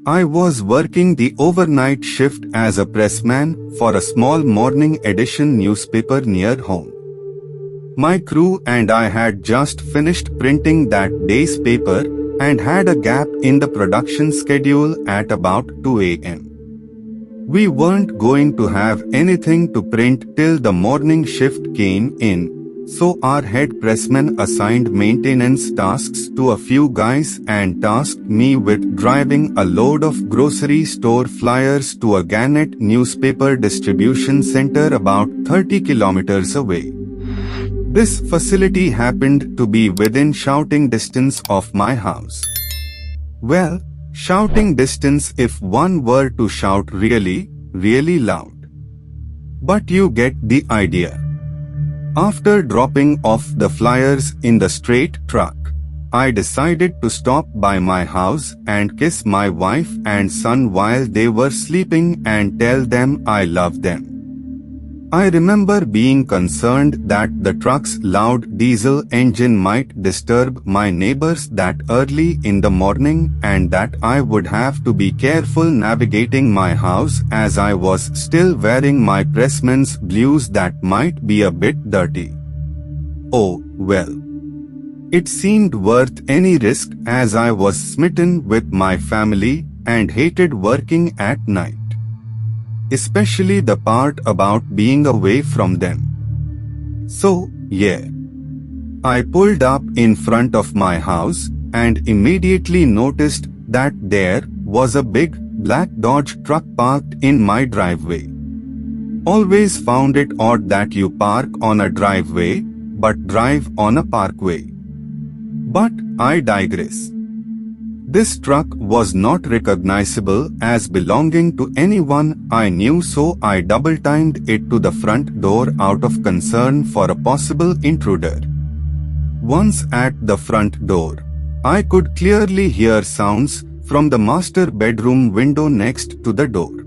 I was working the overnight shift as a pressman for a small morning edition newspaper near home. My crew and I had just finished printing that day's paper and had a gap in the production schedule at about 2 a.m. We weren't going to have anything to print till the morning shift came in, so our head pressman assigned maintenance tasks to a few guys and tasked me with driving a load of grocery store flyers to a Gannett newspaper distribution center about 30 kilometers away. This facility happened to be within shouting distance of my house. Well, shouting distance if one were to shout really, really loud. But you get the idea. After dropping off the flyers in the straight truck, I decided to stop by my house and kiss my wife and son while they were sleeping and tell them I love them. I remember being concerned that the truck's loud diesel engine might disturb my neighbors that early in the morning and that I would have to be careful navigating my house as I was still wearing my pressman's blues that might be a bit dirty. Oh, well. It seemed worth any risk as I was smitten with my family and hated working at night. Especially the part about being away from them. So, yeah. I pulled up in front of my house and immediately noticed that there was a big black Dodge truck parked in my driveway. Always found it odd that you park on a driveway but drive on a parkway. But I digress. This truck was not recognizable as belonging to anyone I knew, so I double-timed it to the front door out of concern for a possible intruder. Once at the front door, I could clearly hear sounds from the master bedroom window next to the door.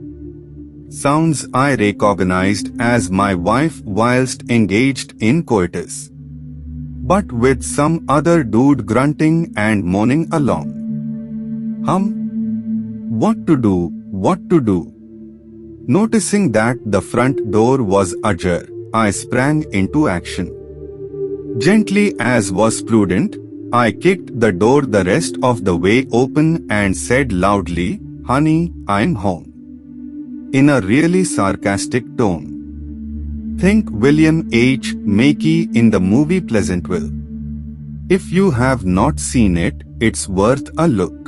Sounds I recognized as my wife whilst engaged in coitus, but with some other dude grunting and moaning along. What to do, what to do? Noticing that the front door was ajar, I sprang into action. Gently as was prudent, I kicked the door the rest of the way open and said loudly, "Honey, I'm home." In a really sarcastic tone. Think William H. Mackey in the movie Pleasantville. If you have not seen it, it's worth a look.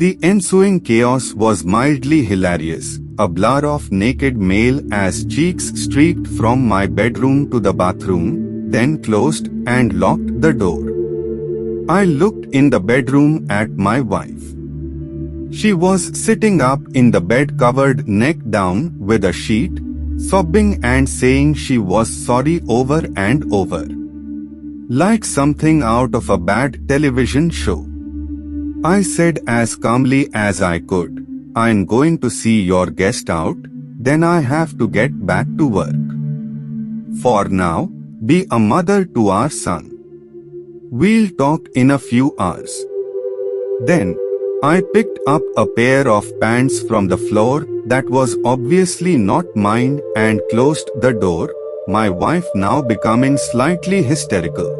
The ensuing chaos was mildly hilarious, a blur of naked male as cheeks streaked from my bedroom to the bathroom, then closed and locked the door. I looked in the bedroom at my wife. She was sitting up in the bed covered neck down with a sheet, sobbing and saying she was sorry over and over. Like something out of a bad television show. I said as calmly as I could, "I'm going to see your guest out, then I have to get back to work. For now, be a mother to our son. We'll talk in a few hours." Then, I picked up a pair of pants from the floor that was obviously not mine and closed the door, my wife now becoming slightly hysterical.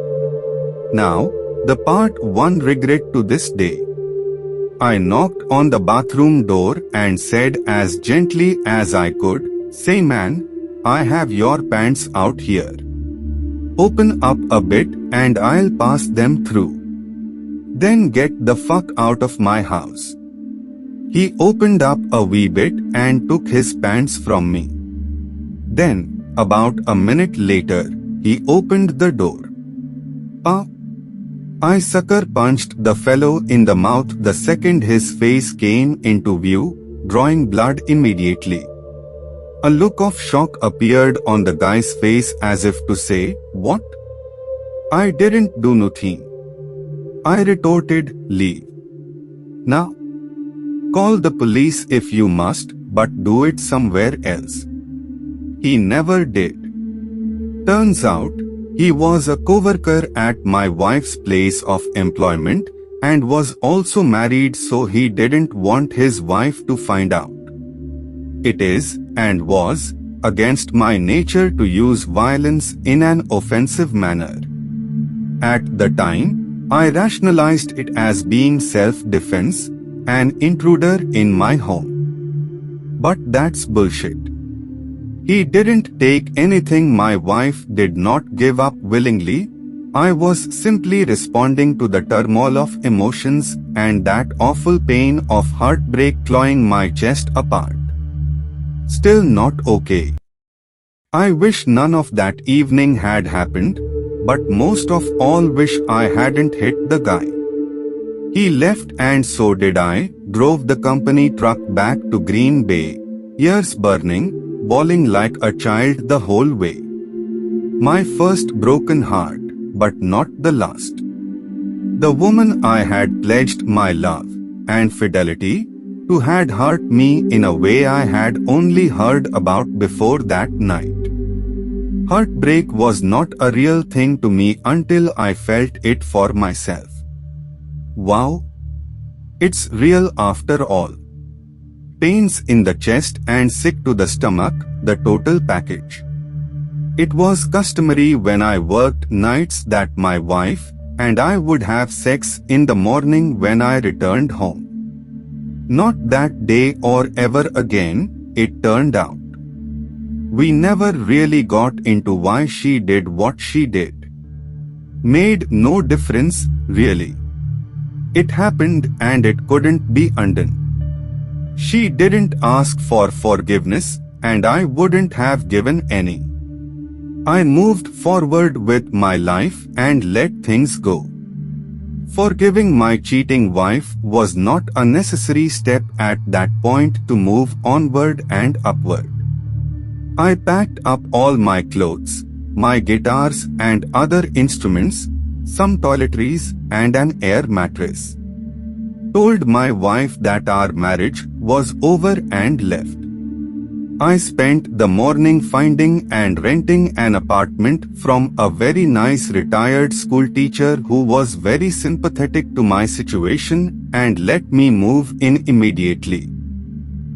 Now, the part one regret to this day. I knocked on the bathroom door and said as gently as I could, "Say man, I have your pants out here. Open up a bit and I'll pass them through. Then get the fuck out of my house." He opened up a wee bit and took his pants from me. Then, about a minute later, he opened the door. I sucker punched the fellow in the mouth the second his face came into view, drawing blood immediately. A look of shock appeared on the guy's face as if to say, "What?" "I didn't do nothing," I retorted. "Leave now. Call the police if you must, but do it somewhere else." He never did. Turns out, he was a coworker at my wife's place of employment, and was also married, so he didn't want his wife to find out. It is, and was, against my nature to use violence in an offensive manner. At the time, I rationalized it as being self-defense, an intruder in my home. But that's bullshit. He didn't take anything my wife did not give up willingly. I was simply responding to the turmoil of emotions and that awful pain of heartbreak clawing my chest apart. Still not okay. I wish none of that evening had happened, but most of all wish I hadn't hit the guy. He left and so did I, drove the company truck back to Green Bay, ears burning, bawling like a child the whole way. My first broken heart, but not the last. The woman I had pledged my love and fidelity to had hurt me in a way I had only heard about before that night. Heartbreak was not a real thing to me until I felt it for myself. Wow! It's real after all. Pains in the chest and sick to the stomach, the total package. It was customary when I worked nights that my wife and I would have sex in the morning when I returned home. Not that day or ever again, it turned out. We never really got into why she did what she did. Made no difference, really. It happened and it couldn't be undone. She didn't ask for forgiveness, and I wouldn't have given any. I moved forward with my life and let things go. Forgiving my cheating wife was not a necessary step at that point to move onward and upward. I packed up all my clothes, my guitars and other instruments, some toiletries and an air mattress. Told my wife that our marriage was over and left. I spent the morning finding and renting an apartment from a very nice retired school teacher who was very sympathetic to my situation and let me move in immediately.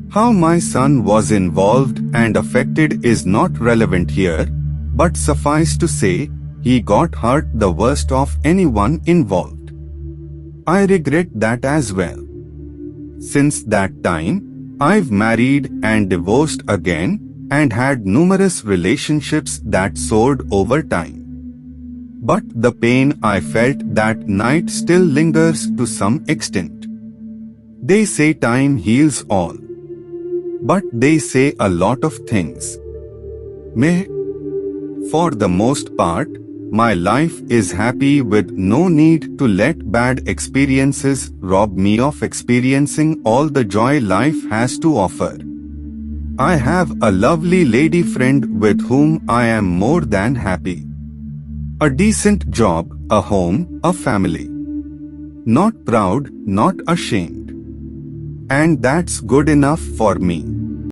How my son was involved and affected is not relevant here, but suffice to say, he got hurt the worst of anyone involved. I regret that as well. Since that time, I've married and divorced again and had numerous relationships that soared over time. But the pain I felt that night still lingers to some extent. They say time heals all. But they say a lot of things. For the most part, my life is happy with no need to let bad experiences rob me of experiencing all the joy life has to offer. I have a lovely lady friend with whom I am more than happy. A decent job, a home, a family. Not proud, not ashamed. And that's good enough for me.